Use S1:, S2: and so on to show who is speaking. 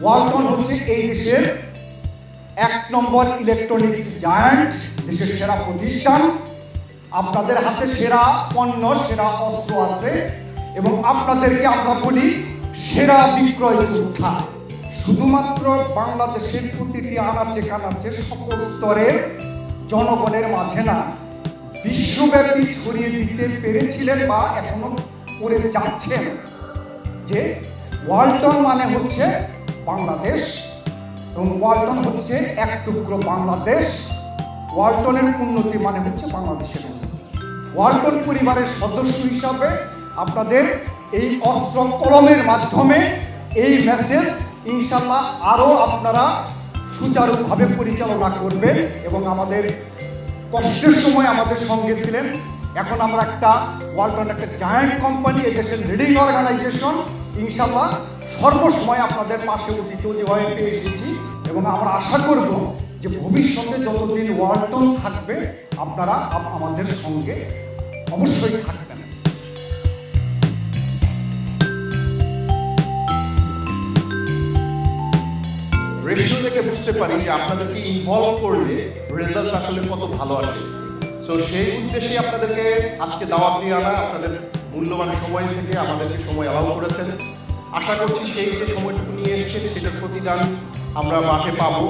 S1: ওয়ালটন হচ্ছে এই দেশের 1 নম্বর ইলেকট্রনিক্স জায়ান্ট, দেশের সেরা প্রতিষ্ঠান। আপনাদের হাতে সেরা পণ্য, সেরা অস্ত্র আছে এবং আপনাদেরকে আমরা বলি সেরা বিক্রয় যোদ্ধা। শুধুমাত্র বাংলাদেশের প্রতিটি আনাচে কানাচে সকল স্তরের জনগণের মাঝে না, বিশ্বব্যাপী ছড়িয়ে দিতে পেরেছিলেন বা এখনো করে যাচ্ছেন যে ওয়ালটন মানে হচ্ছে বাংলাদেশ এবং ওয়ালটন হচ্ছে এক টুকরো বাংলাদেশ। ওয়ালটনের উন্নতি মানে হচ্ছে বাংলাদেশের উন্নতি। ওয়ালটন পরিবারের সদস্য হিসাবে আপনাদের এই অস্ত্র কলমের মাধ্যমে এই মেসেজ ইনশাল্লাহ আরও আপনারা সুচারুভাবে পরিচালনা করবেন এবং আমাদের কষ্টের সময় আমাদের সঙ্গে ছিলেন। এখন আমরা একটা ওয়ালটন একটা জায়ান্ট কোম্পানি, এদেশের লিডিং অর্গানাইজেশন, ইনশাল্লাহ সর্বসময় আপনাদের পাশে অতীত যেভাবে পেয়ে এসেছি এবং আমরা আশা করব যে ভবিষ্যতে যতদিন ওয়ালটন থাকবে আপনারা আমাদের সঙ্গে অবশ্যই থাকবেন।
S2: রেশিও দেখে বুঝতে পারি যে আপনাদেরকে ইনভলভ করলে রেজাল্ট আসলে কত ভালো আসে। সো সেই উদ্দেশ্যে আপনাদেরকে আজকে দাওয়াত দিয়ে আনা, আপনাদের মূল্যবান সময় থেকে আমাদেরকে সময় অ্যালাউ করেছেন। আশা করছি সেই যে সময়টুকু নিয়ে এসেছেন সেটার প্রতিদান আমরা মাঠে পাবো।